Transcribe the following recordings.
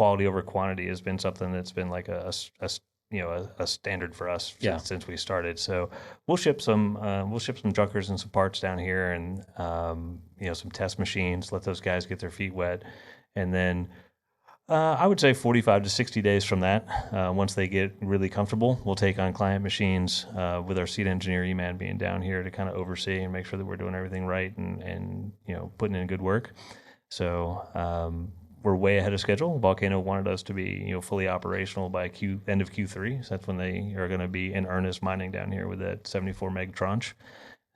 quality over quantity has been something that's been like a standard for us since we started. So we'll ship some junkers and some parts down here, and some test machines. Let those guys get their feet wet, and then I would say 45 to 60 days from that, once they get really comfortable, we'll take on client machines with our seat engineer E-Man being down here to kind of oversee and make sure that we're doing everything right and putting in good work. So we're way ahead of schedule. Volcano wanted us to be fully operational by end of Q3. So that's when they are going to be in earnest mining down here with that 74 meg tranche.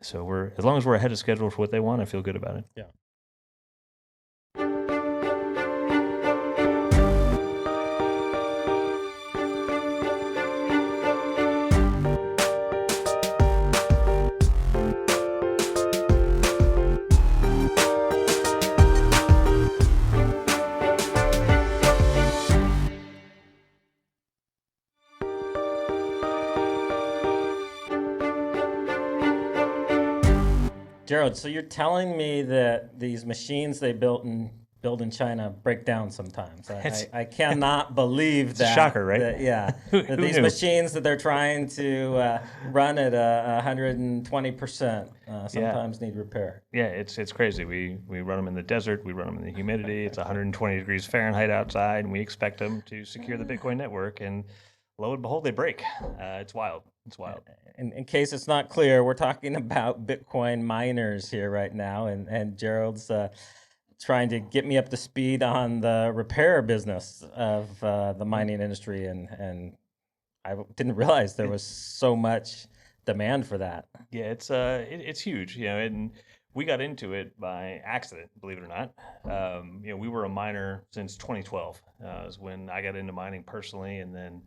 So as long as we're ahead of schedule for what they want, I feel good about it. Yeah. Gerald, so you're telling me that these machines they build in China break down sometimes. I cannot believe that. It's a shocker, right? That these machines that they're trying to run at 120% sometimes need repair. Yeah, it's crazy. We run them in the desert. We run them in the humidity. It's 120 degrees Fahrenheit outside, and we expect them to secure the Bitcoin network. And lo and behold, they break. It's wild. It's wild. In case it's not clear, we're talking about Bitcoin miners here right now, and Gerald's trying to get me up to speed on the repair business of the mining industry, and I didn't realize there was so much demand for that. Yeah, it's huge, and we got into it by accident, believe it or not. We were a miner since 2012. Is when I got into mining personally, and then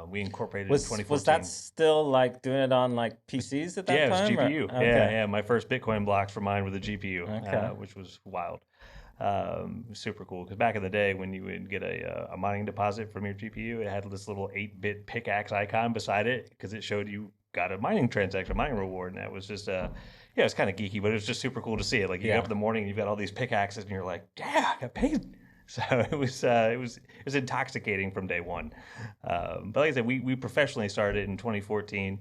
we incorporated in 2014. Was that still like doing it on like PCs at that time? Yeah, it was GPU. Okay. Yeah. My first Bitcoin blocks were mined with a GPU, which was wild. Super cool, because back in the day when you would get a mining deposit from your GPU, it had this little 8-bit pickaxe icon beside it because it showed you got a mining transaction, a mining reward, and that was just it's kind of geeky, but it was just super cool to see it. Like you get up in the morning and you've got all these pickaxes, and you're like, yeah, I got paid. So it was intoxicating from day one. But like I said, we professionally started in 2014,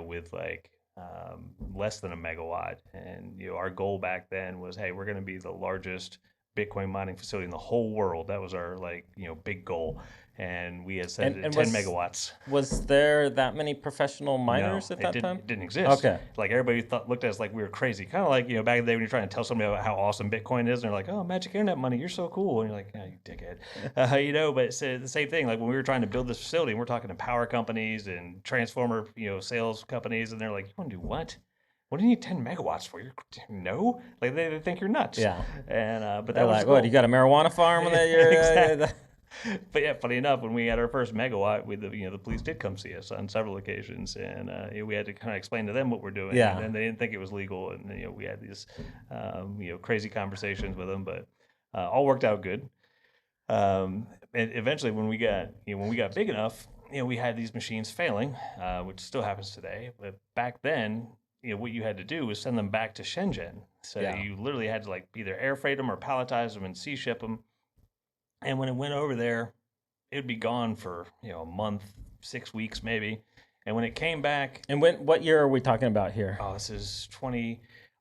with like less than a megawatt, and our goal back then was, hey, we're going to be the largest Bitcoin mining facility in the whole world. That was our big goal, and we had set it at 10 megawatts. Was there that many professional miners at that time? It didn't exist. Okay. Like everybody looked at us like we were crazy. Kind of like back in the day when you're trying to tell somebody about how awesome Bitcoin is, and they're like, "Oh, magic internet money, you're so cool," and you're like, "Oh, you dickhead," But it's the same thing. Like when we were trying to build this facility, and we're talking to power companies and transformer, sales companies, and they're like, "You want to do what? What do you need 10 megawatts for? No, like they think you're nuts." Yeah. And but they're like, "What? You got a marijuana farm that you're?" Exactly. But yeah, funny enough, when we had our first megawatt, the police did come see us on several occasions, and we had to kind of explain to them what we're doing. Yeah. And they didn't think it was legal, and we had these crazy conversations with them, but all worked out good. And eventually, when we got big enough, we had these machines failing, which still happens today. But back then, what you had to do was send them back to Shenzhen. So you literally had to either air freight them or palletize them and sea ship them. And when it went over there, it would be gone for a month, 6 weeks maybe. And when it came back, and what year are we talking about here? Oh, this is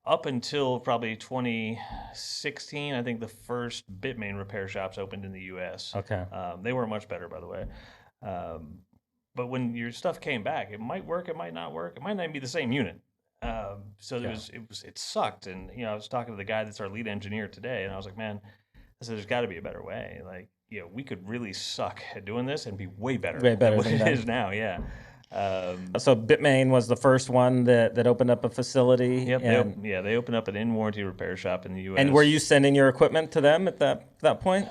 up until probably 2016. I think the first Bitmain repair shops opened in the U.S. Okay. They weren't much better, by the way. But when your stuff came back, it might work, it might not work, it might not even be the same unit. It sucked. And I was talking to the guy that's our lead engineer today, and I was like, man, I said, there's got to be a better way. We could really suck at doing this and be way better than what it is now. Yeah. So Bitmain was the first one that opened up a facility. Yep. They opened up an in-warranty repair shop in the U.S. And were you sending your equipment to them at that point?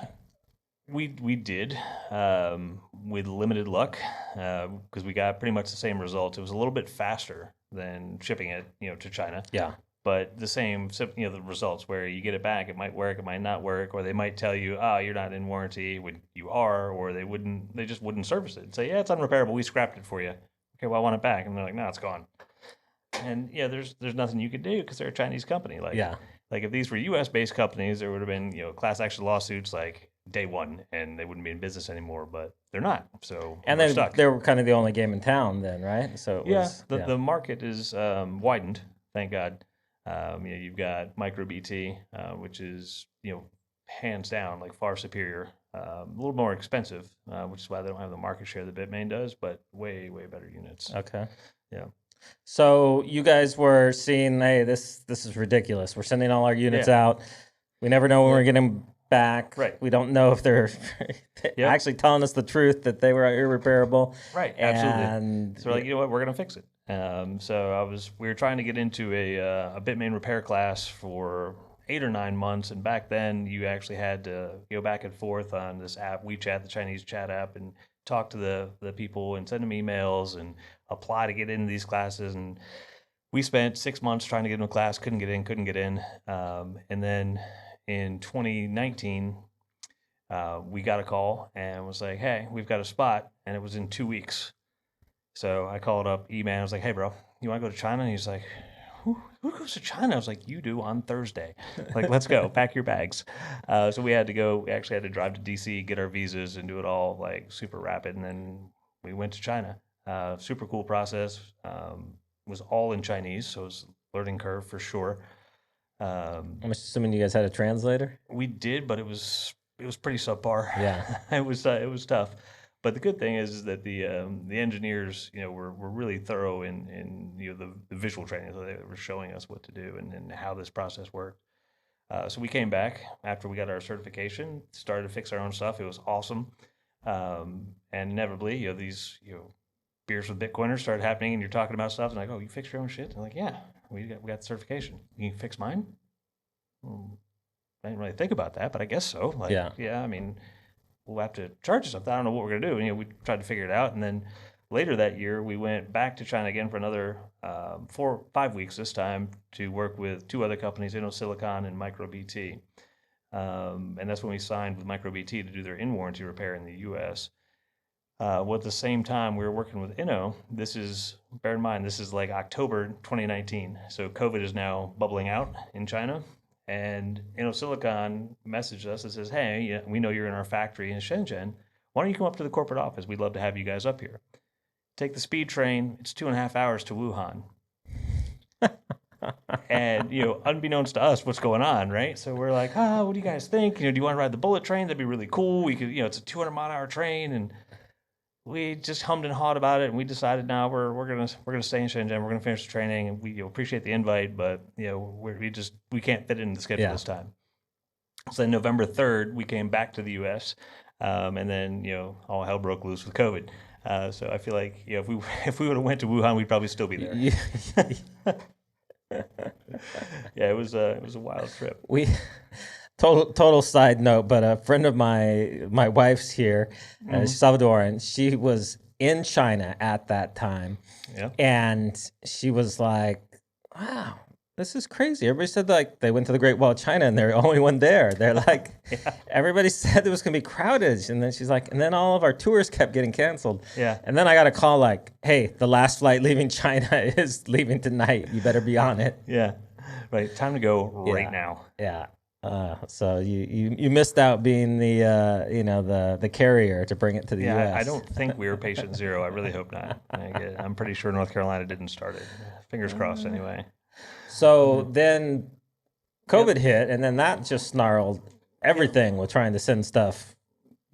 We did, with limited luck, because we got pretty much the same results. It was a little bit faster than shipping it, to China. Yeah. But the same, the results where you get it back, it might work, it might not work, or they might tell you, you're not in warranty when you are, or they just wouldn't service it and say, yeah, it's unrepairable, we scrapped it for you. Okay, well, I want it back. And they're like, no, it's gone. And there's nothing you could do because they're a Chinese company. Like if these were U.S. based companies, there would have been, class action lawsuits like, day one, and they wouldn't be in business anymore. But they're not, so And we're then stuck. they were kind of the only game in town then, right? So it was, the market is widened, thank God. You've got micro BT, which is hands down like far superior, a little more expensive, which is why they don't have the market share that Bitmain does, but way better units. Okay. Yeah. So you guys were seeing, hey, this is ridiculous. We're sending all our units out. We never know when we're getting them back. Right. We don't know if they're actually telling us the truth that they were irreparable. Right. Absolutely. And so we're like, you know what, we're gonna fix it. So we were trying to get into a Bitmain repair class for 8 or 9 months, and back then you actually had to go back and forth on this app, WeChat, the Chinese chat app, and talk to the people and send them emails and apply to get into these classes. And we spent 6 months trying to get into a class, couldn't get in. And then in 2019, we got a call and was like, hey, we've got a spot, and it was in 2 weeks. So I called up E-Man. I was like, hey, bro, you want to go to China? And he's like, who goes to China? I was like, you do on Thursday. Like, let's go, pack your bags. So we had to go. We actually had to drive to DC, get our visas, and do it all like super rapid. And then we went to China. Super cool process. Was all in Chinese, so it was a learning curve for sure. I'm assuming you guys had a translator? We did, but it was pretty subpar. Yeah. it was tough. But the good thing is that the engineers, were really thorough in the visual training. So they were showing us what to do and how this process worked. So we came back after we got our certification, started to fix our own stuff. It was awesome. And inevitably, these beers with Bitcoiners started happening, and you're talking about stuff, and like, oh, you fixed your own shit? And like, yeah, we got the certification. You can fix mine? I didn't really think about that, but I guess so. Like, yeah, I mean, we'll have to charge you something. I don't know what we're gonna do. We tried to figure it out, and then later that year, we went back to China again for another 4 or 5 weeks this time to work with 2 other companies, Silicon and MicroBT. And that's when we signed with MicroBT to do their in-warranty repair in the U.S. Well, at the same time, we were working with Inno. Bear in mind, this is like October 2019. So COVID is now bubbling out in China. And Silicon messaged us and says, hey, we know you're in our factory in Shenzhen. Why don't you come up to the corporate office? We'd love to have you guys up here. Take the speed train. It's 2.5 hours to Wuhan. And, unbeknownst to us, what's going on, right? So we're like, what do you guys think? Do you want to ride the bullet train? That'd be really cool. We could, it's a 200-mile-an-hour train. And we just hummed and hawed about it, and we decided now we're gonna stay in Shenzhen. We're gonna finish the training, and we appreciate the invite, but we can't fit it in the schedule this time. So then November 3rd, we came back to the U.S., and then all hell broke loose with COVID. So I feel like if we would have went to Wuhan, we'd probably still be there. Yeah, it was a wild trip. Total side note, but a friend of my wife's here, she's Salvadoran. She was in China at that time, and she was like, "Wow, this is crazy." Everybody said like they went to the Great Wall of China and they're the only one there. They're like, everybody said it was gonna be crowded, and then she's like, and then all of our tours kept getting canceled. Yeah, and then I got a call like, "Hey, the last flight leaving China is leaving tonight. You better be on it." Yeah, right. Time to go right now. Yeah. So you missed out being the carrier to bring it to the U.S. I don't think we were patient zero. I really hope not. I'm pretty sure North Carolina didn't start it. Fingers crossed, anyway. So then COVID hit, and then that just snarled everything with trying to send stuff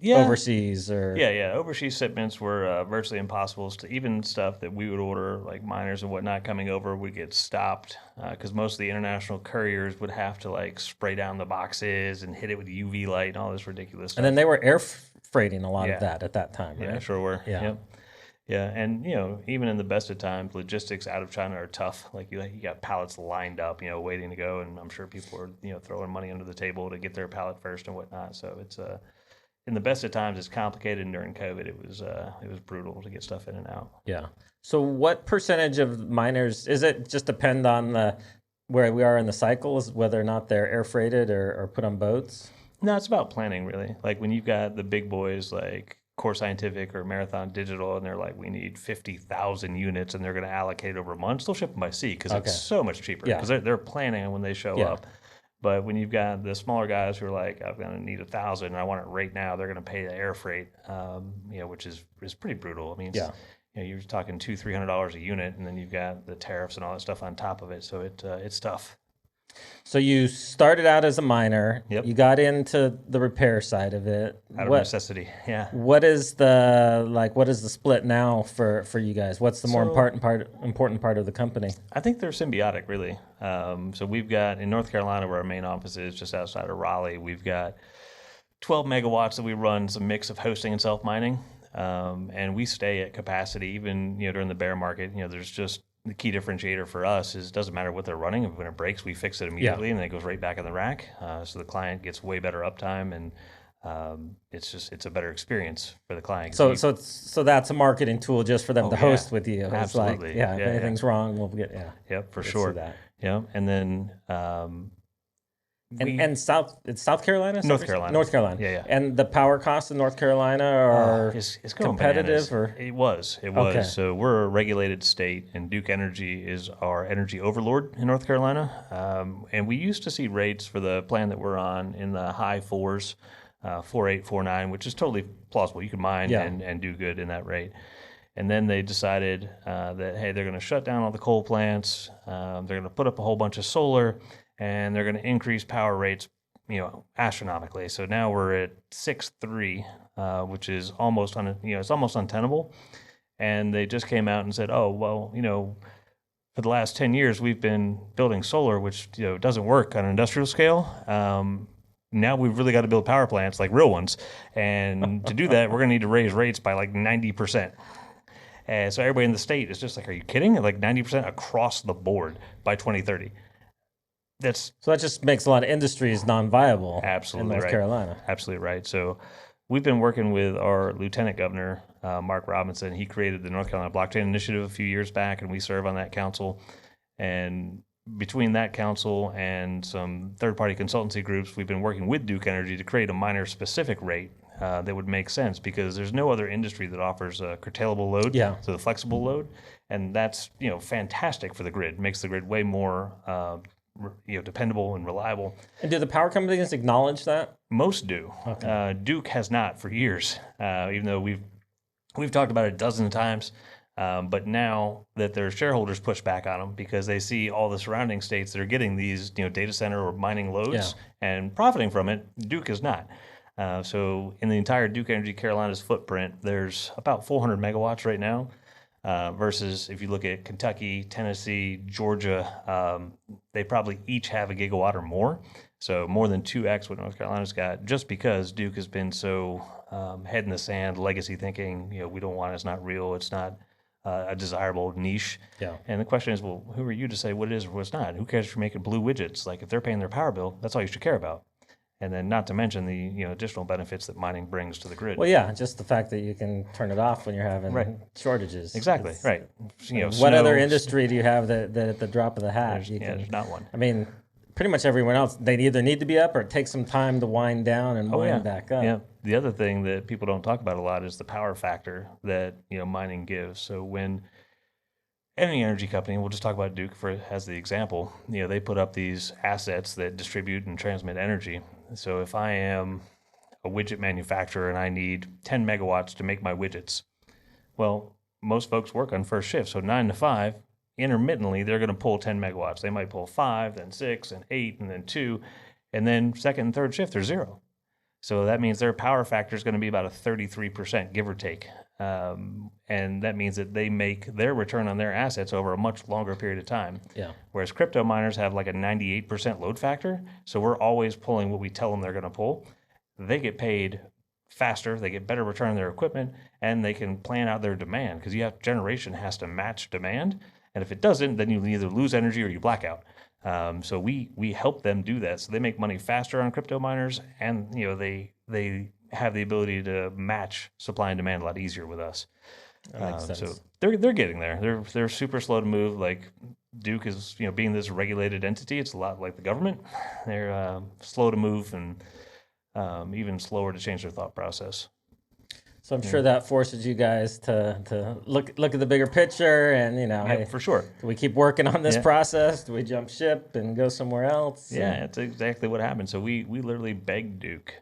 overseas or overseas shipments were virtually impossible. To even stuff that we would order, like miners and whatnot, coming over would get stopped because most of the international couriers would have to like spray down the boxes and hit it with UV light and all this ridiculous stuff. And then they were air freighting a lot of that at that time, right? Yeah, sure were. Yeah. Yeah, and even in the best of times, logistics out of China are tough. Like you got pallets lined up, waiting to go, and I'm sure people are throwing money under the table to get their pallet first and whatnot. So it's in the best of times, it's complicated, and during COVID, it was brutal to get stuff in and out. Yeah. So what percentage of miners, is it just depend on where we are in the cycles, whether or not they're air freighted or put on boats? No, it's about planning, really. Like when you've got the big boys like Core Scientific or Marathon Digital, and they're like, we need 50,000 units, and they're going to allocate over months, they'll ship them by sea because it's so much cheaper because they're planning on when they show up. But when you've got the smaller guys who are like, I'm going to need 1,000 and I want it right now, they're going to pay the air freight, which is pretty brutal. I mean, Yeah. You're talking $200-300 a unit, and then you've got the tariffs and all that stuff on top of it. So it's tough. So you started out as a miner. Yep. You got into the repair side of it. Out of necessity, yeah. What is the split now for you guys? What's the more important part of the company? I think they're symbiotic, really. So we've got in North Carolina, where our main office is, just outside of Raleigh, we've got 12 megawatts that we run, some mix of hosting and self mining, and we stay at capacity even during the bear market. There's just the key differentiator for us is it doesn't matter what they're running. When it breaks, we fix it immediately, and then it goes right back in the rack. So the client gets way better uptime, and it's a better experience for the client. So that's a marketing tool just for them to host with you. Absolutely. It's like, if anything's wrong, we'll get Yep, for sure. That. Yeah, and then it's South Carolina? North Carolina. North Carolina. Yeah. And the power costs in North Carolina are it's competitive? Or? It was. Okay. So we're a regulated state, and Duke Energy is our energy overlord in North Carolina. And we used to see rates for the plan that we're on in the high fours, 4.8, 4.9, which is totally plausible. You can mine and do good in that rate. And then they decided that, hey, they're going to shut down all the coal plants. They're going to put up a whole bunch of solar, and they're going to increase power rates, astronomically. So now we're at 6.3, which is almost it's almost untenable. And they just came out and said, oh, well, for the last 10 years we've been building solar, which doesn't work on an industrial scale. Now we've really got to build power plants, like real ones, and to do that, we're going to need to raise rates by like 90%. And so everybody in the state is just like, are you kidding? Like 90% across the board by 2030. So that just makes a lot of industries non-viable. Absolutely in North Carolina. Absolutely right. So we've been working with our Lieutenant Governor, Mark Robinson. He created the North Carolina Blockchain Initiative a few years back, and we serve on that council. And between that council and some third-party consultancy groups, we've been working with Duke Energy to create a miner-specific rate that would make sense, because there's no other industry that offers a curtailable load, so the flexible load, and that's fantastic for the grid. Makes the grid way more dependable and reliable. And do the power companies acknowledge that? Most do. Okay. Duke has not for years, even though we've talked about it a dozen times. But now that their shareholders push back on them because they see all the surrounding states that are getting these data center or mining loads and profiting from it, Duke is not. So in the entire Duke Energy Carolinas footprint, there's about 400 megawatts right now, versus if you look at Kentucky, Tennessee, Georgia, they probably each have a gigawatt or more. So more than 2x what North Carolina's got, just because Duke has been so head in the sand, legacy thinking, we don't want it, it's not real, it's not a desirable niche. Yeah. And the question is, well, who are you to say what it is or what's not? Who cares if you're making blue widgets? Like, if they're paying their power bill, that's all you should care about. And then not to mention the additional benefits that mining brings to the grid. Well, yeah, just the fact that you can turn it off when you're having shortages. Exactly, right. What other industry do you have that at the drop of the hat? There's not one. I mean, pretty much everyone else, they either need to be up or it takes some time to wind down and wind back up. Yeah. The other thing that people don't talk about a lot is the power factor that mining gives. So when any energy company, we'll just talk about Duke as the example, they put up these assets that distribute and transmit energy. So if I am a widget manufacturer and I need 10 megawatts to make my widgets, well, most folks work on first shift, so 9 to 5, intermittently, they're going to pull 10 megawatts. They might pull 5, then 6, and 8, and then 2, and then second and third shift, they're 0. So that means their power factor is going to be about a 33%, give or take. And that means that they make their return on their assets over a much longer period of time. Yeah. Whereas crypto miners have like a 98% load factor, so we're always pulling what we tell them they're going to pull. They get paid faster, they get better return on their equipment, and they can plan out their demand, because generation has to match demand. And if it doesn't, then you either lose energy or you black out. So we help them do that. So they make money faster on crypto miners, and they have the ability to match supply and demand a lot easier with us. So they're getting there. They're super slow to move. Like Duke is, being this regulated entity, it's a lot like the government. They're slow to move and even slower to change their thought process. So I'm sure that forces you guys to look at the bigger picture, and hey, for sure. Do we keep working on this process? Do we jump ship and go somewhere else? Yeah, that's exactly what happened. So we literally begged Duke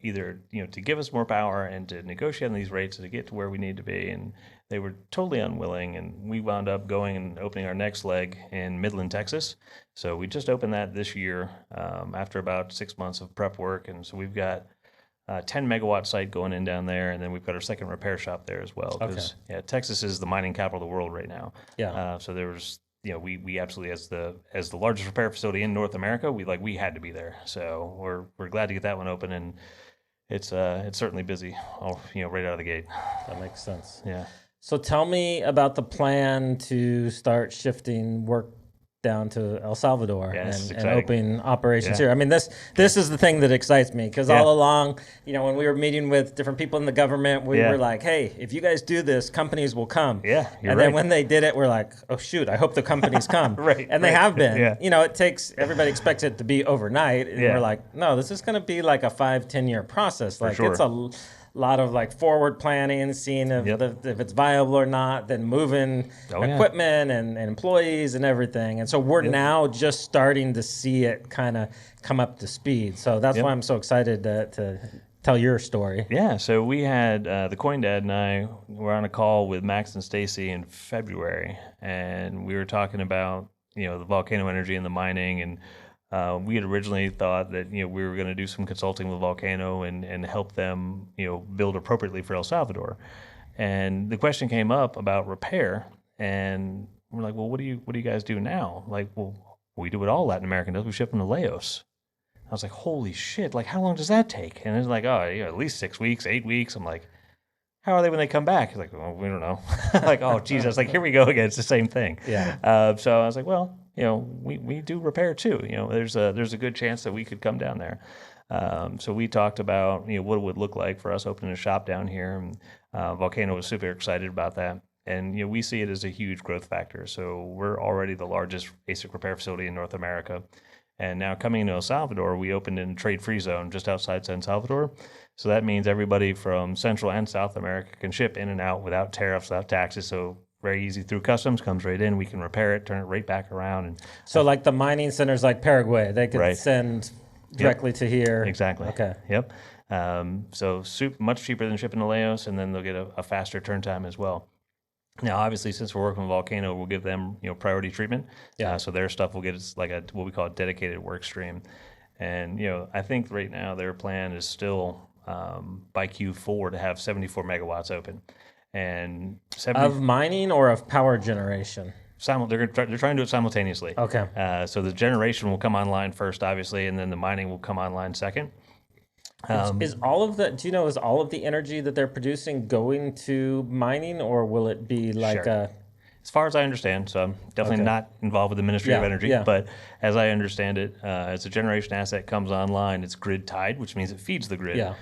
either to give us more power and to negotiate on these rates to get to where we need to be, and they were totally unwilling. And we wound up going and opening our next leg in Midland, Texas. So we just opened that this year after about 6 months of prep work, and so we've got 10 megawatt site going in down there, and then we've got our second repair shop there as well. Because Texas is the mining capital of the world right now. Yeah. So there was, we absolutely as the largest repair facility in North America, we had to be there. So we're glad to get that one open, and it's certainly busy, right out of the gate. That makes sense. Yeah. So tell me about the plan to start shifting work down to El Salvador and opening operations here. I mean, this is the thing that excites me, because all along, when we were meeting with different people in the government, we were like, hey, if you guys do this, companies will come. Yeah, and then when they did it, we're like, oh shoot, I hope the companies come. And they have been. It takes, everybody expects it to be overnight, and we're like, no, this is going to be like a 5-10 year process. Like it's a lot of forward planning, seeing if it's viable or not, then moving equipment and employees and everything. And so we're now just starting to see it kind of come up to speed. So that's why I'm so excited to tell your story. Yeah, so we had the Coin Dad and I were on a call with Max and Stacy in February, and we were talking about the volcano energy and the mining, and we had originally thought that we were going to do some consulting with Volcano and help them build appropriately for El Salvador. And the question came up about repair, and we're like, well, what do you guys do now? Like, well, we do what all Latin American does. We ship them to Laos. I was like, holy shit! Like, how long does that take? And it's like, oh, at least 6 weeks, 8 weeks. I'm like, how are they when they come back? He's like, well, we don't know. Like, oh, geez. I was like, here we go again. It's the same thing. Yeah. So I was like, well, we do repair too. There's a good chance that we could come down there. So we talked about, what it would look like for us opening a shop down here. And Volcano was super excited about that. And, we see it as a huge growth factor. So we're already the largest ASIC repair facility in North America. And now coming into El Salvador, we opened in a trade-free zone just outside San Salvador. So that means everybody from Central and South America can ship in and out without tariffs, without taxes. So very easy through customs, comes right in. We can repair it, turn it right back around. And so like the mining centers like Paraguay, they could send directly to here. Exactly. Okay. Yep. So much cheaper than shipping to Laos, and then they'll get a faster turn time as well. Now, obviously, since we're working with Volcano, we'll give them priority treatment. So their stuff will get like what we call a dedicated work stream. And I think right now their plan is still by Q4 to have 74 megawatts open. And of mining or of power generation? They're trying to do it simultaneously. Okay. So the generation will come online first, obviously, and then the mining will come online second. Is all of the energy that they're producing going to mining, or will it be like as far as I understand, so I'm definitely not involved with the Ministry of Energy, but as I understand it, as a generation asset comes online, it's grid tied, which means it feeds the grid.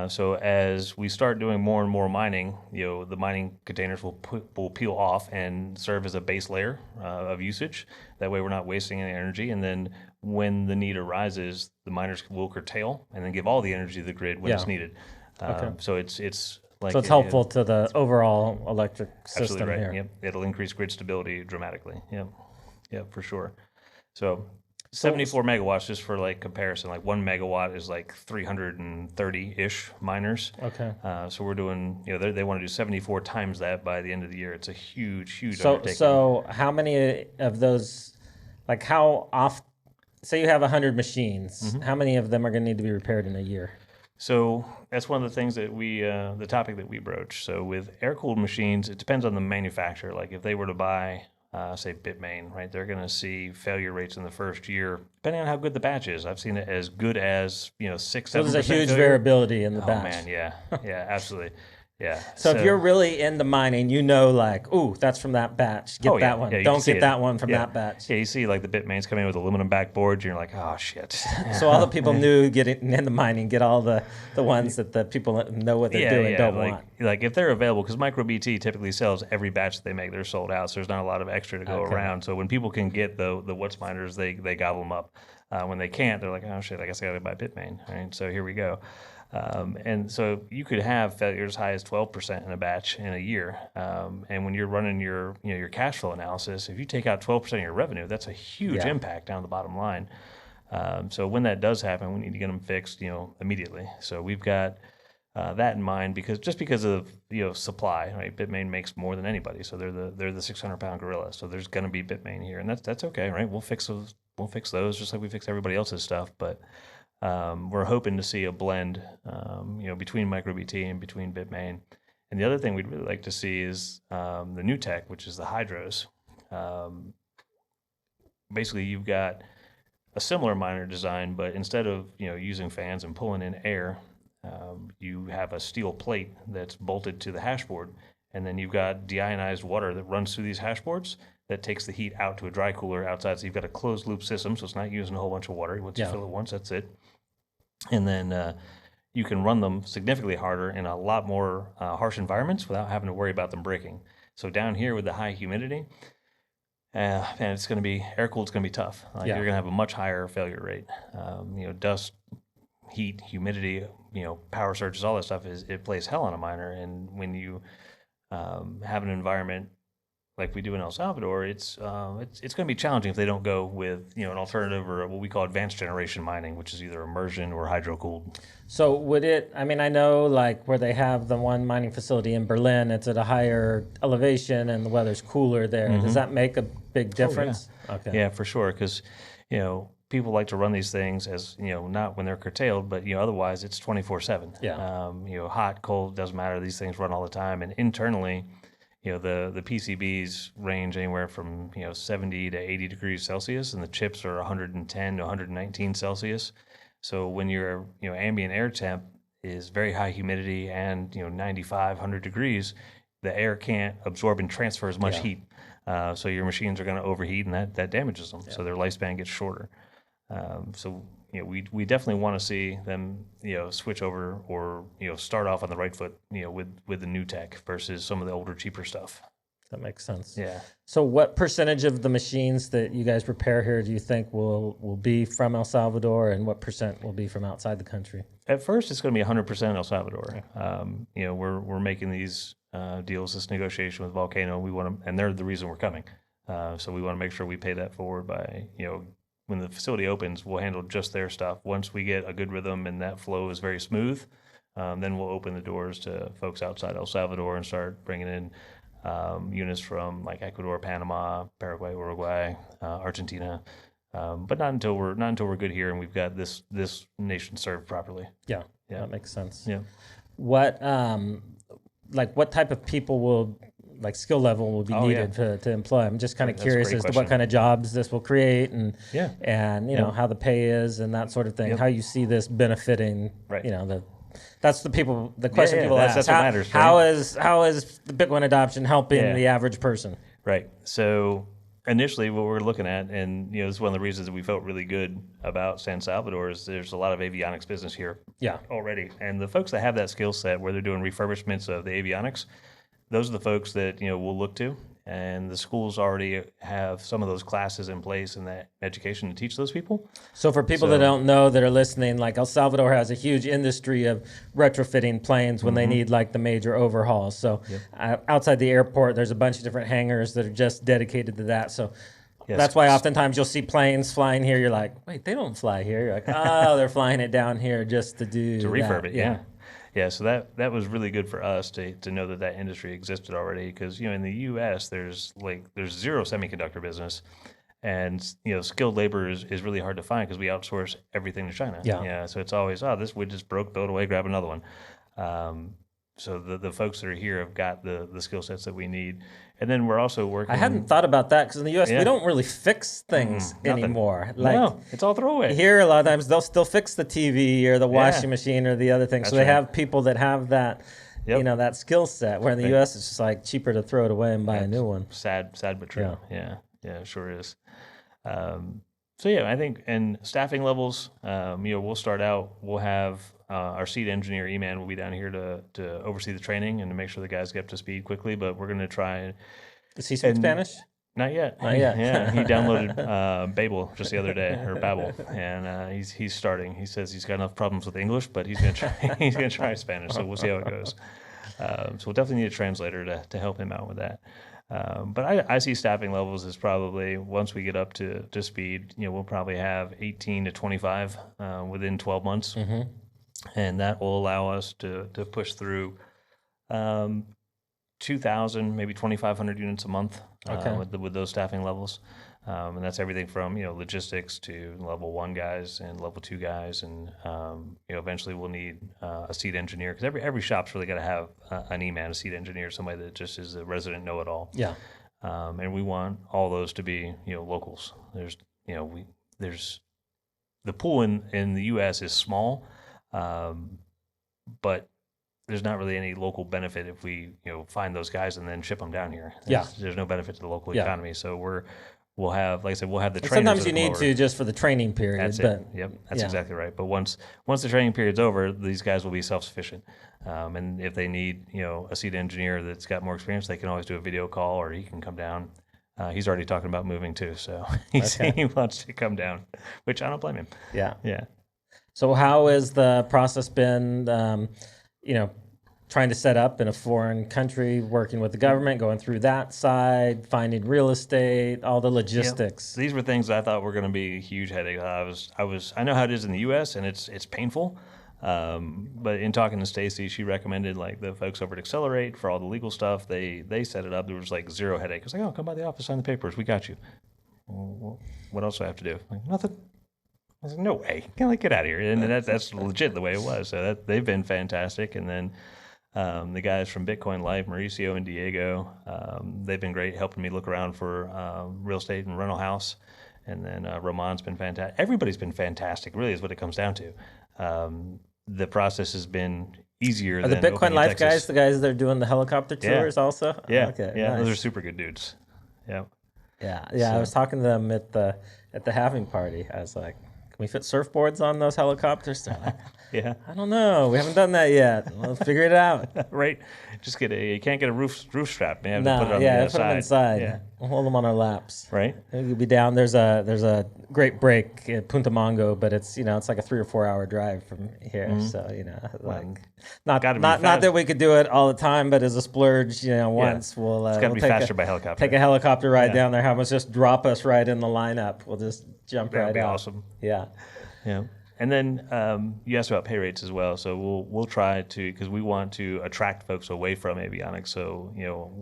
So as we start doing more and more mining, the mining containers will peel off and serve as a base layer of usage. That way we're not wasting any energy. And then when the need arises, the miners will curtail and then give all the energy to the grid when it's needed. So it's like... So it's helpful to the overall electric system right. here. Yep. It'll increase grid stability dramatically. Yep, for sure. So 74 megawatts, just for like comparison, like 1 megawatt is like 330-ish miners. Okay. So we're doing, they want to do 74 times that by the end of the year. It's a huge undertaking. So how many of those, like how often, say you have 100 machines, how many of them are going to need to be repaired in a year? So that's one of the things that the topic that we broach. So with air-cooled machines, it depends on the manufacturer. Like if they were to buy, say Bitmain, right, they're going to see failure rates in the first year, depending on how good the batch is. I've seen it as good as, 6-7%. So there's a huge variability in the batch. Oh man, yeah, absolutely. Yeah. So if you're really into mining, like, ooh, that's from that batch. Get that one. Don't get that one from that batch. Yeah, you see like the Bitmains coming in with aluminum backboards, and you're like, oh shit. So all the people new getting into mining get all the ones that the people that know what they're doing don't want. Like if they're available, because MicroBT typically sells every batch that they make, they're sold out. So there's not a lot of extra to go around. So when people can get the What's miners, they gobble them up. When they can't, they're like, oh shit, I guess I got to buy Bitmain. Right? So here we go. And so you could have failure as high as 12% in a batch in a year. And when you're running your your cash flow analysis, if you take out 12% of your revenue, that's a huge impact down the bottom line. So when that does happen, we need to get them fixed, immediately. So we've got that in mind because of supply, right? Bitmain makes more than anybody, so they're the 600-pound gorilla. So there's going to be Bitmain here, and that's okay, right? We'll fix those. We'll fix those just like we fix everybody else's stuff, but. We're hoping to see a blend, between MicroBT and between Bitmain. And the other thing we'd really like to see is the new tech, which is the hydros. Basically, you've got a similar miner design, but instead of using fans and pulling in air, you have a steel plate that's bolted to the hashboard, and then you've got deionized water that runs through these hashboards that takes the heat out to a dry cooler outside. So you've got a closed loop system, so it's not using a whole bunch of water. Once you fill it once, that's it. And then you can run them significantly harder in a lot more harsh environments without having to worry about them breaking. So down here with the high humidity, and it's going to be air cooled. It's going to be tough. You're going to have a much higher failure rate. Dust, heat, humidity, power surges, all that stuff it plays hell on a miner. And when you have an environment like we do in El Salvador, it's going to be challenging if they don't go with an alternative or what we call advanced generation mining, which is either immersion or hydro cooled. So would it? I mean, I know like where they have the one mining facility in Berlin, it's at a higher elevation and the weather's cooler there. Mm-hmm. Does that make a big difference? Oh, yeah. Okay. Yeah, for sure, because people like to run these things as not when they're curtailed, but otherwise it's 24/7. Yeah. Hot, cold, doesn't matter. These things run all the time, and internally. The PCBs range anywhere from 70 to 80 degrees Celsius, and the chips are 110 to 119 Celsius. So when your ambient air temp is very high humidity and 95, 100 degrees, the air can't absorb and transfer as much heat. So your machines are going to overheat, and that damages them. Yeah. So their lifespan gets shorter. We definitely want to see them switch over or start off on the right foot with the new tech versus some of the older cheaper stuff. That makes sense. Yeah. So what percentage of the machines that you guys prepare here do you think will be from El Salvador, and what percent will be from outside the country? At first, it's going to be 100% El Salvador. Okay. We're making these deals, this negotiation with Volcano. We want to, and they're the reason we're coming. So we want to make sure we pay that forward by when the facility opens, we'll handle just their stuff. Once we get a good rhythm and that flow is very smooth, then we'll open the doors to folks outside El Salvador and start bringing in units from like Ecuador, Panama, Paraguay, Uruguay, Argentina, but not until we're good here and we've got this nation served properly. Yeah, that makes sense. Yeah. What type of people will? Like skill level will be needed to employ. I'm just kind of curious as to what kind of jobs this will create and how the pay is and that sort of thing. Yep. How you see this benefiting, that's the question people ask. That's what matters. Right? How is the Bitcoin adoption helping the average person? Right. So initially what we're looking at, and this is one of the reasons that we felt really good about San Salvador, is there's a lot of avionics business here already. And the folks that have that skill set where they're doing refurbishments of the avionics, those are the folks that we'll look to, and the schools already have some of those classes in place and that education to teach those people. So for people that don't know, that are listening, like El Salvador has a huge industry of retrofitting planes when they need like the major overhauls. So outside the airport, there's a bunch of different hangars that are just dedicated to that. So that's why oftentimes you'll see planes flying here. You're like, wait, they don't fly here. You're like, oh, they're flying it down here just to refurb it. Yeah, so that was really good for us to know that industry existed already, because in the U.S. there's zero semiconductor business, and skilled labor is really hard to find because we outsource everything to China. Yeah, so it's always this wood just broke, throw it away, grab another one. So the folks that are here have got the skill sets that we need. And then we're also working... I hadn't thought about that, because in the U.S. we don't really fix things anymore. No, it's all throwaway. Here, a lot of times, they'll still fix the TV or the washing machine or the other thing. So they have people that have that, that skill set, where in the U.S. it's just like cheaper to throw it away and buy a new one. Sad but true. Yeah, it sure is. I think in staffing levels, we'll start out, we'll have our seat engineer, E-Man, will be down here to oversee the training and to make sure the guys get up to speed quickly, but we're going to try. Does he speak Spanish? Not yet. Not yet. Yeah, he downloaded Babel just the other day, or Babel, and he's starting. He says he's got enough problems with English, but he's gonna try. He's gonna try Spanish. So we'll see how it goes. So we'll definitely need a translator to help him out with that. But I see staffing levels as probably once we get up to speed, we'll probably have 18 to 25 within 12 months, and that will allow us to push through 2,000, maybe 2,500 units a month with those staffing levels. And that's everything from logistics to level 1 guys and level 2 guys, and eventually we'll need a seat engineer, because every shop's really got to have an E-man, a seat engineer, somebody that just is a resident know-it-all. Yeah. And we want all those to be locals. There's the pool in the U.S. is small, but there's not really any local benefit if we find those guys and then ship them down here. There's no benefit to the local economy. So we'll have, like I said, we'll have the trainers. Sometimes you need to just for the training period. That's it. Yep, that's exactly right. But once the training period's over, these guys will be self-sufficient. And if they need a seat engineer that's got more experience, they can always do a video call, or he can come down. He's already talking about moving too, so he wants to come down, which I don't blame him. Yeah. Yeah. So how has the process been? Trying to set up in a foreign country, working with the government, going through that side, finding real estate, all the logistics. Yep. These were things I thought were going to be a huge headache. I know how it is in the U.S. and it's painful. But in talking to Stacy, she recommended like the folks over at Accelerate for all the legal stuff. They set it up. There was like zero headache. I was like, oh, come by the office, sign the papers. We got you. Well, what else do I have to do? Like, nothing. I was like, no way. Get out of here. And that's legit the way it was. So they've been fantastic. And then the guys from Bitcoin Life, Mauricio and Diego, they've been great helping me look around for real estate and rental house. And then Roman's been fantastic. Everybody's been fantastic, really, is what it comes down to. The process has been easier than the Bitcoin Life Texas. guys, the guys that are doing the helicopter tours also? Yeah, okay, yeah, nice. Those are super good dudes. Yeah. Yeah, so. I was talking to them at the halving party. I was like, can we fit surfboards on those helicopters? They're like, yeah. I don't know. We haven't done that yet. We'll figure it out. Right. Just you can't get a roof strap, man. No, put it on yeah, the put side. them inside. Yeah. We'll hold them on our laps. Right. We'll be down. There's a great break at Punta Mongo, but it's it's like a 3 or 4 hour drive from here. Mm-hmm. So like not that we could do it all the time, but as a splurge, once we'll it's got to be faster by helicopter. Take a helicopter ride down there. Have us just drop us right in the lineup. We'll just jump right out. That'd be awesome. Yeah. Yeah. And then you asked about pay rates as well. So we'll try to, because we want to attract folks away from avionics. So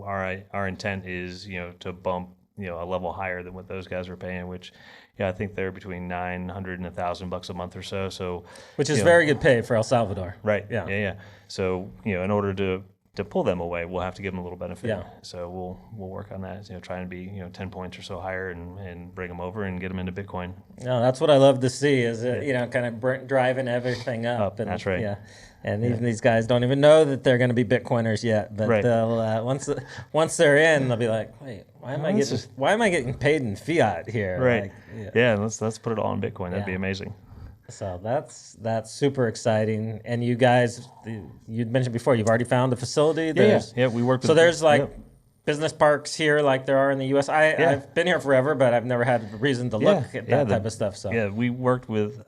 our intent is to bump a level higher than what those guys are paying, which I think they're between $900 and $1,000 a month or so. So which is very good pay for El Salvador. Right. Yeah. So in order to pull them away, we'll have to give them a little benefit. Yeah. So we'll work on that. Trying to be 10 points or so higher and bring them over and get them into Bitcoin. No, that's what I love to see is kind of driving everything up. And, that's right. Yeah. And even these guys don't even know that they're going to be Bitcoiners yet, but they'll once they're in, they'll be like, wait, why am I getting paid in fiat here? Right. Like, let's put it all in Bitcoin. That'd be amazing. So that's super exciting. And you guys, you'd mentioned before, you've already found a facility. Yeah, we worked with. So there's business parks here like there are in the U.S. I've been here forever, but I've never had reason to look at that type of stuff. So we worked with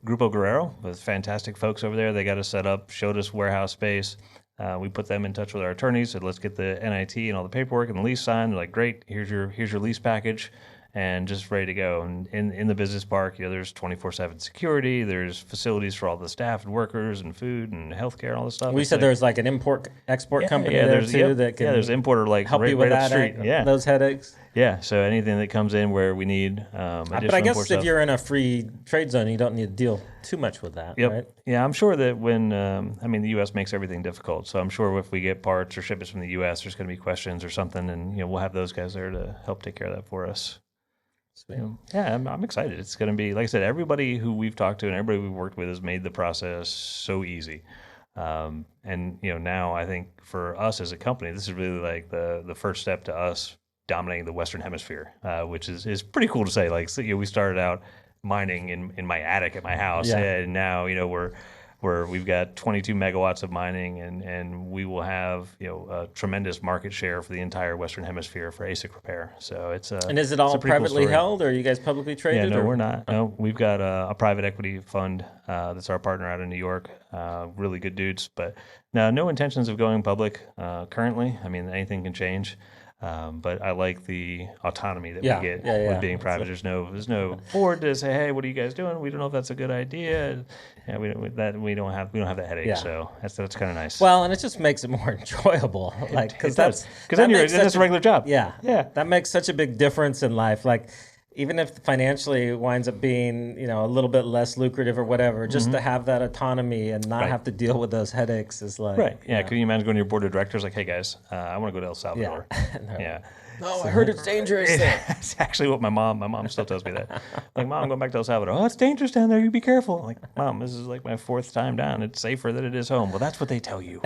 Grupo Guerrero, with fantastic folks over there. They got us set up, showed us warehouse space. We put them in touch with our attorneys, said let's get the NIT and all the paperwork and the lease signed. They're like, great, here's your lease package. And just ready to go. And in the business park, there's 24/7 security. There's facilities for all the staff and workers and food and healthcare and all this stuff. We said there's like an import-export company there too that can there's an importer like help you right with up the street. Those headaches. Yeah, so anything that comes in where we need additional but I guess if stuff. you're in a free trade zone, you don't need to deal too much with that, right? Yeah, I'm sure that when, the U.S. makes everything difficult, so I'm sure if we get parts or shipments from the U.S., there's going to be questions or something, and we'll have those guys there to help take care of that for us. I'm excited. It's going to be, like I said, everybody who we've talked to and everybody we've worked with has made the process so easy. And now I think for us as a company, this is really like the first step to us dominating the Western Hemisphere, which is pretty cool to say. Like, we started out mining in my attic at my house, and now we're where we've got 22 megawatts of mining, and we will have a tremendous market share for the entire Western Hemisphere for ASIC repair. So it's and is it all privately held, or are you guys publicly traded? Yeah, no, we're not. No, we've got a private equity fund that's our partner out of New York. Really good dudes, but no intentions of going public currently. I mean, anything can change. But I like the autonomy that we get with being private. There's no board to say, hey, what are you guys doing? We don't know if that's a good idea. Yeah, we don't have that headache. Yeah. So that's kind of nice. Well, and it just makes it more enjoyable, because then it's a regular job. Yeah, that makes such a big difference in life. Like, even if financially it winds up being, a little bit less lucrative or whatever, just to have that autonomy and not have to deal with those headaches is like... Right, yeah. Can you imagine going to your board of directors like, hey, guys, I want to go to El Salvador. No, I heard it's dangerous there. It's actually what my mom still tells me that. Like, Mom, I'm going back to El Salvador. Oh, it's dangerous down there. You be careful. I'm like, Mom, this is like my 4th time down. It's safer than it is home. Well, that's what they tell you.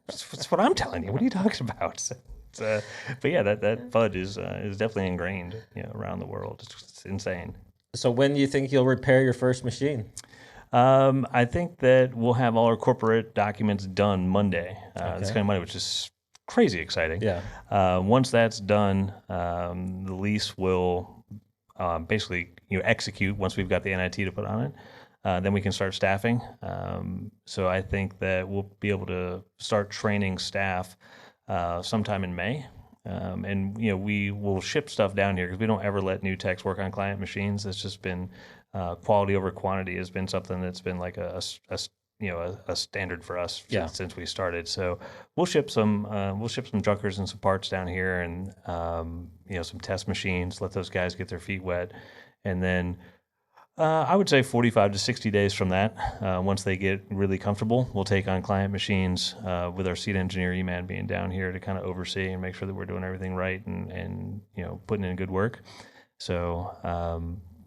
That's what I'm telling you. What are you talking about? But yeah, that FUD is definitely ingrained around the world. It's insane. So when do you think you'll repair your first machine? I think that we'll have all our corporate documents done Monday. This kind of Monday, which is crazy exciting. Yeah. Once that's done, the lease will basically execute once we've got the NIT to put on it. Then we can start staffing. So I think that we'll be able to start training staff sometime in May. And we will ship stuff down here because we don't ever let new techs work on client machines. It's just been quality over quantity has been something that's been like a standard for us since we started. So we'll ship some junkers and some parts down here, and some test machines. Let those guys get their feet wet, and then I would say 45 to 60 days from that, once they get really comfortable, we'll take on client machines with our seat engineer E-Man being down here to kind of oversee and make sure that we're doing everything right and putting in good work. So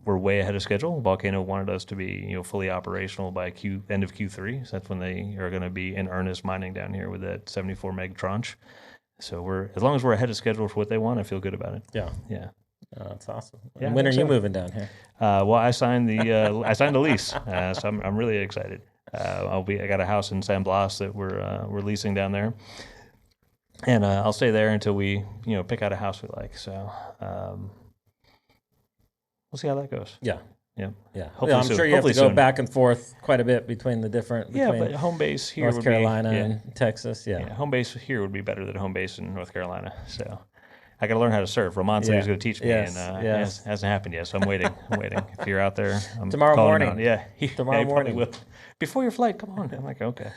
we're way ahead of schedule. Volcano wanted us to be fully operational by end of Q3. So that's when they are going to be in earnest mining down here with that 74 meg tranche. So as long as we're ahead of schedule for what they want, I feel good about it. Yeah. Oh, that's awesome. Yeah, and when are you moving down here? Well, I signed the lease, so I'm really excited. I got a house in San Blas that we're leasing down there, and I'll stay there until we pick out a house we like. So we'll see how that goes. Yeah. Hopefully I'm sure you have to go back and forth quite a bit between the different. But home base here, North Carolina and Texas. Yeah, home base here would be better than home base in North Carolina. So I got to learn how to surf. Ramon said he was going to teach me, and it hasn't happened yet. So I'm waiting. If you're out there, I'm tomorrow morning. Tomorrow morning. Will. Before your flight, come on. I'm like, okay.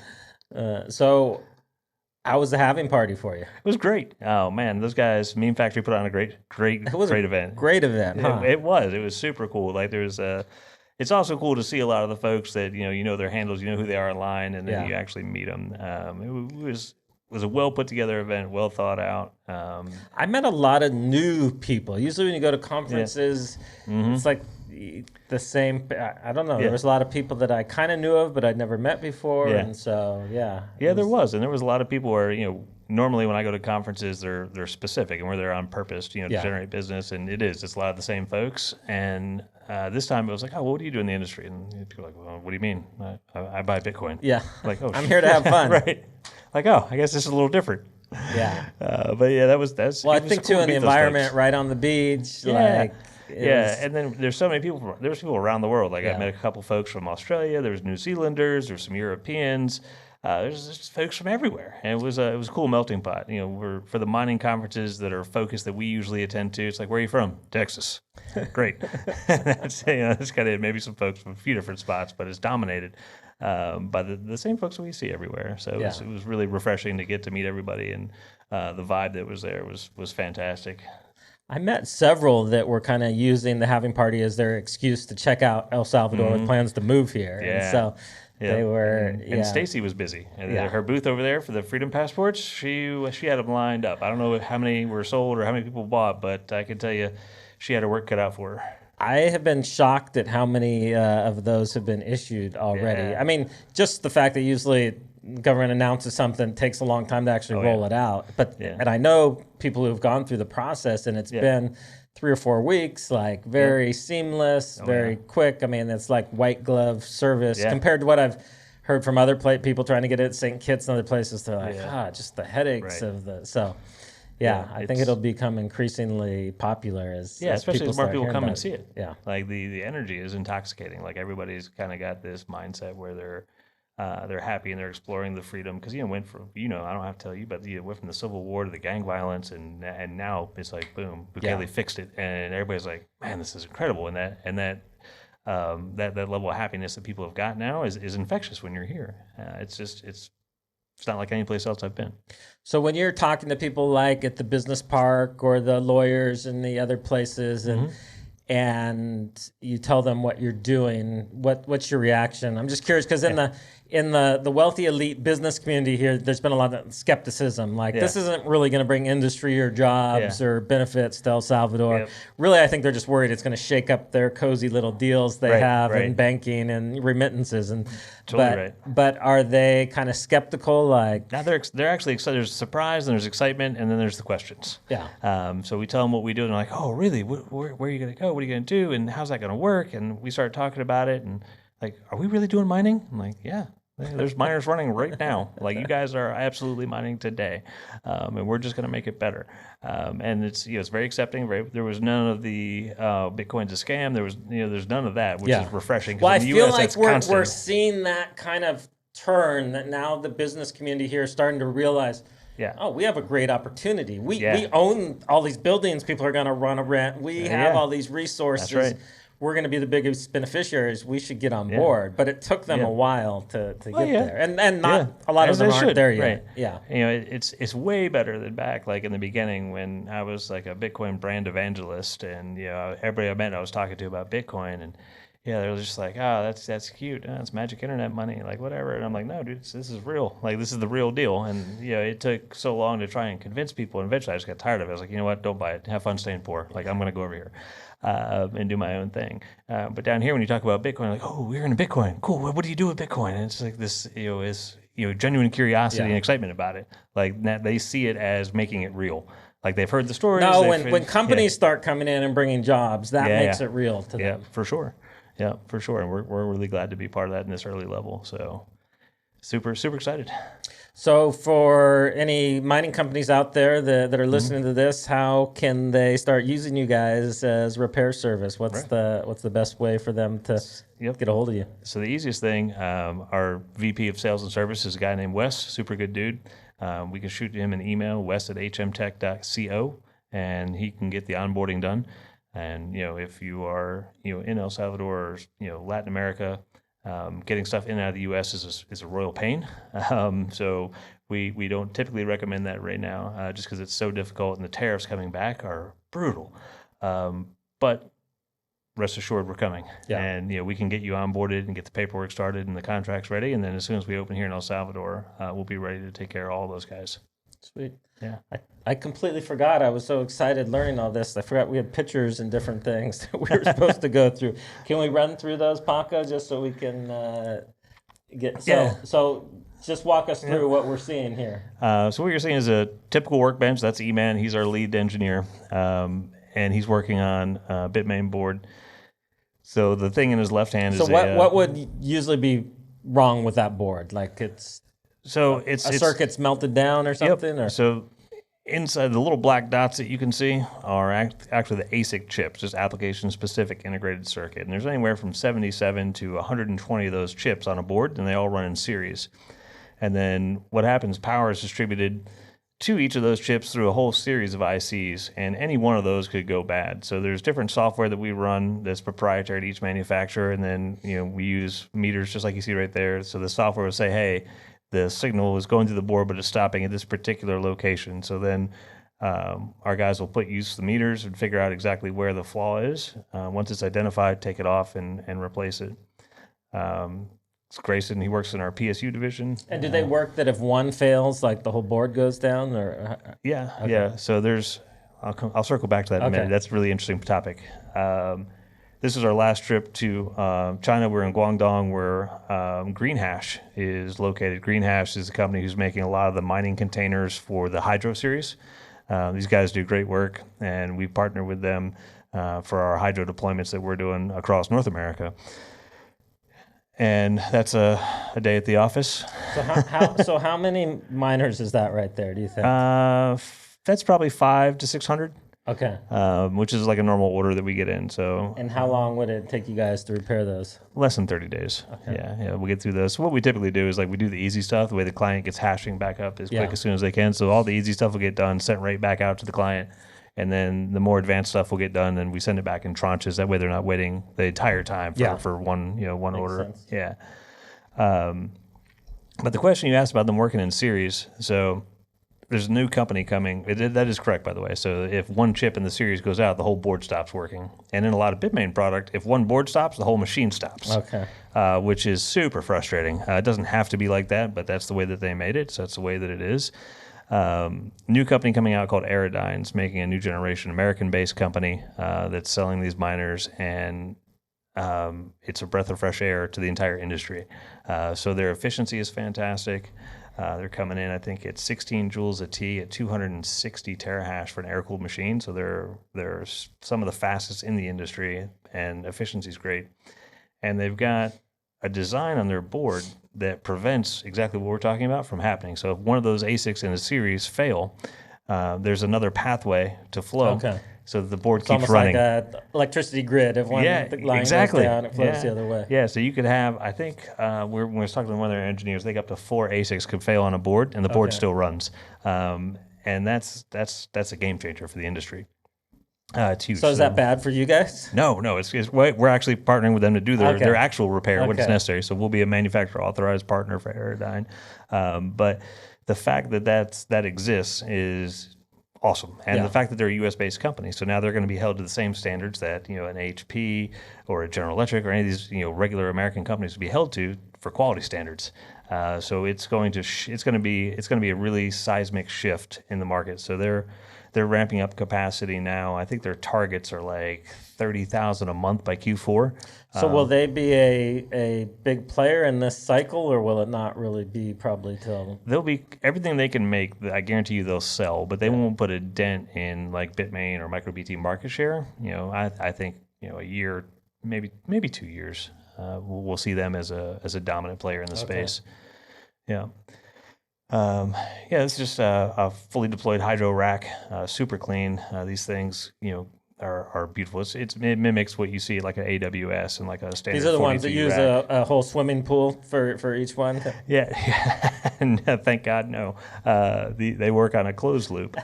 So how was the halving party for you? It was great. Oh man, those guys, Meme Factory put on a great event. Great event, huh? It was super cool. Like it's also cool to see a lot of the folks that you know their handles, you know who they are online, and then you actually meet them. It was a well put together event, well thought out. I met a lot of new people. Usually when you go to conferences, it's like the same. I don't know. There was a lot of people that I kind of knew of, but I'd never met before. And so, there was a lot of people where, normally when I go to conferences, they're specific and where they're on purpose, to generate business. And it's a lot of the same folks. And this time it was like, oh, well, what do you do in the industry? And people are like, well, what do you mean? I buy Bitcoin. Yeah. Like, oh, I'm here to have fun. Right. Like, oh, I guess this is a little different. Yeah. But that's. Well, I think too in the environment, right on the beach. And then there's so many people. There's people around the world. Like I met a couple folks from Australia. There's New Zealanders. There's some Europeans. There's just folks from everywhere, and it was a cool melting pot. We're for the mining conferences that are focused that we usually attend to. It's like, where are you from? Texas. Great. That's kind of maybe some folks from a few different spots, but it's dominated by the same folks that we see everywhere. So it was really refreshing to get to meet everybody, and the vibe that was there was fantastic. I met several that were kind of using the halving party as their excuse to check out El Salvador with plans to move here. Yeah. And so they were. And Stacy was busy. And her booth over there for the Freedom Passports, she had them lined up. I don't know how many were sold or how many people bought, but I can tell you she had her work cut out for her. I have been shocked at how many of those have been issued already. Yeah. I mean, just the fact that usually government announces something, it takes a long time to actually roll it out. But and I know people who have gone through the process, and it's been 3 or 4 weeks, like very seamless, very quick. I mean, it's like white glove service compared to what I've heard from other people trying to get it at St. Kitts and other places. They're like, just the headaches of the so. Yeah, I think it'll become increasingly popular as especially as more people come and see it. Yeah, like the energy is intoxicating. Like everybody's kind of got this mindset where they're happy and they're exploring the freedom because went from I don't have to tell you, but went from the Civil War to the gang violence and now it's like boom, Bukele fixed it, and everybody's like, man, this is incredible, and that level of happiness that people have got now is infectious when you're here. It's not like any place else I've been. So when you're talking to people like at the business park or the lawyers and the other places, and you tell them what you're doing, what's your reaction? I'm just curious because in the wealthy elite business community here, there's been a lot of skepticism. Like this isn't really going to bring industry or jobs or benefits to El Salvador. Really, I think they're just worried it's going to shake up their cozy little deals they have in banking and remittances. And but are they kind of skeptical? Like now they're actually excited. There's surprise and there's excitement and then there's the questions. So we tell them what we do and they're like, oh really? Where are you going to go? What are you going to do? And how's that going to work? And we start talking about it and like, are we really doing mining? I'm like, yeah. There's miners running right now. Like you guys are absolutely mining today, and we're just going to make it better. And it's it's very accepting. There was none of the Bitcoin's a scam. There was there's none of that, which is refreshing. Well, I feel like we're seeing that kind of turn that now the business community here is starting to realize. Oh, we have a great opportunity. We own all these buildings. People are going to run a rent. We have all these resources. That's right. We're going to be the biggest beneficiaries. We should get on board. But it took them a while to get there, and not a lot of them aren't there yet. Right. Yeah, it's way better than back like in the beginning when I was like a Bitcoin brand evangelist, and everybody I met I was talking to about Bitcoin, and they were just like, oh, that's cute. It's magic internet money, like whatever. And I'm like, no, dude, this is real. Like this is the real deal. And it took so long to try and convince people. And eventually, I just got tired of it. I was like, you know what? Don't buy it. Have fun staying poor. Like I'm going to go over here. And do my own thing. But down here, when you talk about Bitcoin, like, oh, we're in Bitcoin. Cool. What do you do with Bitcoin? And it's like this, is genuine curiosity and excitement about it. Like they see it as making it real. Like they've heard the stories. No, when companies start coming in and bringing jobs, that makes it real to them. Yeah, for sure. Yeah, for sure. And we're really glad to be part of that in this early level. So super excited. So for any mining companies out there that are listening to this, how can they start using you guys as repair service? What's the best way for them to get a hold of you? So the easiest thing, our VP of Sales and Service is a guy named Wes, super good dude. We can shoot him an email, wes@hmtech.co, and he can get the onboarding done. And if you are in El Salvador or Latin America, getting stuff in and out of the U.S. is a royal pain. So we don't typically recommend that right now, just because it's so difficult and the tariffs coming back are brutal. But rest assured, we're coming. And we can get you onboarded and get the paperwork started and the contracts ready. And then as soon as we open here in El Salvador, we'll be ready to take care of all those guys. Sweet. Yeah. I completely forgot. I was so excited learning all this. I forgot we had pictures and different things that we were supposed to go through. Can we run through those, Paco, just so we can get... So just walk us through what we're seeing here. So what you're seeing is a typical workbench. That's E-Man. He's our lead engineer, and he's working on a Bitmain board. So the thing in his left hand is what would usually be wrong with that board? Like it's circuit's melted down or something? Or? So inside the little black dots that you can see are actually the ASIC chips, just application-specific integrated circuit. And there's anywhere from 77 to 120 of those chips on a board, and they all run in series. And then what happens, power is distributed to each of those chips through a whole series of ICs, and any one of those could go bad. So there's different software that we run that's proprietary to each manufacturer, and then we use meters just like you see right there. So the software will say, hey, the signal is going through the board, but it's stopping at this particular location. So then our guys will use the meters and figure out exactly where the flaw is. Once it's identified, take it off and replace it. It's Grayson. He works in our PSU division. And do they work that if one fails, like the whole board goes down? Or yeah. So I'll circle back to that in a minute. That's a really interesting topic. This is our last trip to China. We're in Guangdong, where GreenHash is located. GreenHash is a company who's making a lot of the mining containers for the Hydro series. These guys do great work, and we partner with them for our Hydro deployments that we're doing across North America. and that's a day at the office. So how many miners is that right there, do you think? That's probably 500 to 600. Okay. Which is like a normal order that we get in. So. And how long would it take you guys to repair those? Less than 30 days. Okay. Yeah, we'll get through those. So what we typically do is like we do the easy stuff, the way the client gets hashing back up as quick as soon as they can. So all the easy stuff will get done, sent right back out to the client. And then the more advanced stuff will get done, and we send it back in tranches. That way they're not waiting the entire time for one one order. Sense. Yeah. But the question you asked about them working in series, so there's a new company coming. That is correct, by the way. So if one chip in the series goes out, the whole board stops working. And in a lot of Bitmain product, if one board stops, the whole machine stops. Okay. Which is super frustrating. It doesn't have to be like that, but that's the way that they made it. So that's the way that it is. New company coming out called Aerodyne's making a new generation American-based company that's selling these miners, and it's a breath of fresh air to the entire industry. So their efficiency is fantastic. They're coming in, I think, at 16 joules a T at 260 terahash for an air-cooled machine. So they're some of the fastest in the industry, and efficiency is great. And they've got a design on their board that prevents exactly what we're talking about from happening. So if one of those ASICs in a series fail, there's another pathway to flow. Okay. So the board keeps running. It's almost like an electricity grid. If one line goes down, it flows the other way. Yeah, so you could have, I think, when we were talking to one of their engineers, they got up to 4 ASICs could fail on a board, and the board still runs. And that's a game changer for the industry. It's huge. So is that bad for you guys? No, we're actually partnering with them to do their actual repair when it's necessary. So we'll be a manufacturer authorized partner for Aerodyne. But the fact that exists is awesome. And the fact that they're a US-based company, so now they're going to be held to the same standards that an HP or a General Electric or any of these regular American companies would be held to for quality standards. So it's going to be a really seismic shift in the market. So they're ramping up capacity now. I think their targets are like 30,000 a month by Q4. So will they be a big player in this cycle, or will it not really be probably till? They'll be everything they can make. I guarantee you they'll sell, but they won't put a dent in like Bitmain or MicroBT market share. I think a year, maybe 2 years, we'll see them as a dominant player in the space. Yeah. It's just a fully deployed hydro rack, super clean. These things, are beautiful. It mimics what you see like an AWS and like a standard. These are the ones that use a whole swimming pool for each one. Yeah. And thank God, no. They work on a closed loop.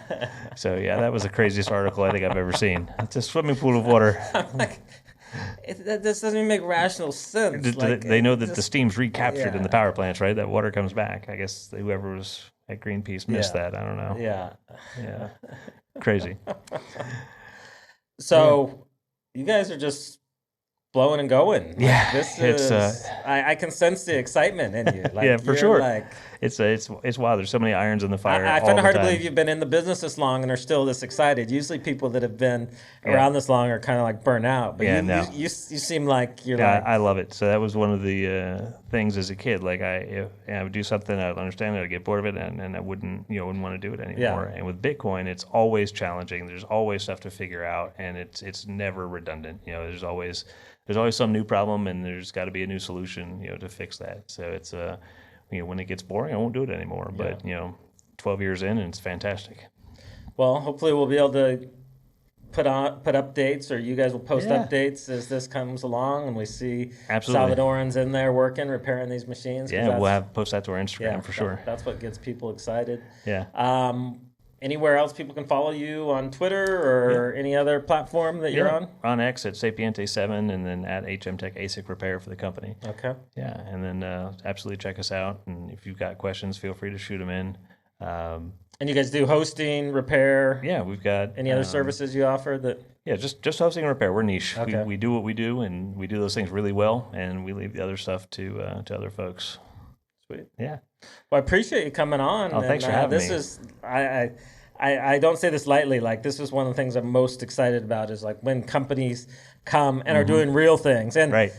So that was the craziest article I think I've ever seen. It's a swimming pool of water. I'm like, this doesn't even make rational sense. They know that the steam's recaptured in the power plants, right? That water comes back. I guess whoever was at Greenpeace missed that. I don't know. Yeah. Crazy. So you guys are just blowing and going. This is. I can sense the excitement in you. For sure. It's wild. There's so many irons in the fire. I find it hard to believe you've been in the business this long and are still this excited. Usually, people that have been around this long are kind of like burnt out. But you seem like you're like. I love it. So that was one of the things as a kid. Like I would do something, I'd understand it, I'd get bored of it, and I wouldn't want to do it anymore. And with Bitcoin, it's always challenging. There's always stuff to figure out, and it's never redundant. There's always some new problem, and there's got to be a new solution, to fix that. So it's when it gets boring, I won't do it anymore. But 12 years in, and it's fantastic. Well, hopefully we'll be able to put updates, or you guys will post updates as this comes along, and we see Salvadorans in there working, repairing these machines. Yeah, we'll post that to our Instagram for sure. That's what gets people excited. Yeah. Anywhere else people can follow you on Twitter or any other platform that you're on? On X at Sapiente7, and then at HMTech ASIC Repair for the company. Okay. Yeah, and then absolutely check us out. And if you've got questions, feel free to shoot them in. And you guys do hosting, repair? Yeah, we've got... Any other services you offer that... Yeah, just hosting and repair. We're niche. Okay. We do what we do, and we do those things really well, and we leave the other stuff to other folks. Sweet. Yeah. Well, I appreciate you coming on. Oh, thanks for having me. This is... I don't say this lightly. Like, this is one of the things I'm most excited about, is like when companies come and are doing real things. And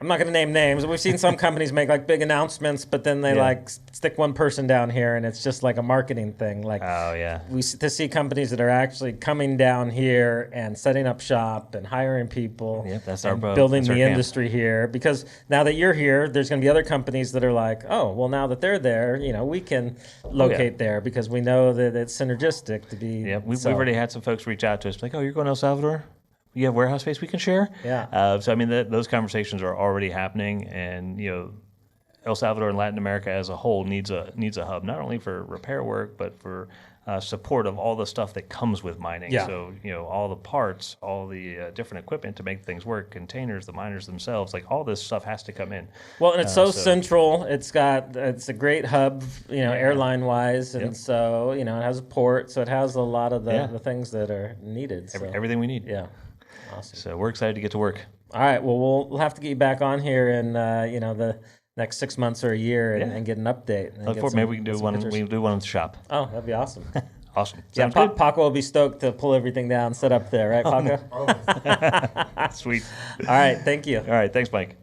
I'm not going to name names. We've seen some companies make like big announcements, but then they like stick one person down here, and it's just like a marketing thing. Like, to see companies that are actually coming down here and setting up shop and hiring people, that's our building the industry here. Because now that you're here, there's going to be other companies that are like, oh, well, now that they're there, we can locate there because we know that it's synergistic to be. Yeah, we've already had some folks reach out to us like, oh, you're going to El Salvador? You have warehouse space we can share? Yeah. So I mean, those conversations are already happening, and El Salvador and Latin America as a whole needs a hub, not only for repair work, but for support of all the stuff that comes with mining. Yeah. So all the parts, all the different equipment to make things work, containers, the miners themselves, like all this stuff has to come in. Well, and it's so central. It's a great hub, airline wise, and so it has a port, so it has a lot of the things that are needed. So. Everything we need. Yeah. Awesome. So we're excited to get to work. All right. Well, we'll have to get you back on here in the next 6 months or a year and get an update. Maybe we can do one. We can do one in the shop. Oh, that'd be awesome. Awesome. Sounds good. Paco will be stoked to pull everything down, set up there, right, Paco? Sweet. All right. Thank you. All right. Thanks, Mike.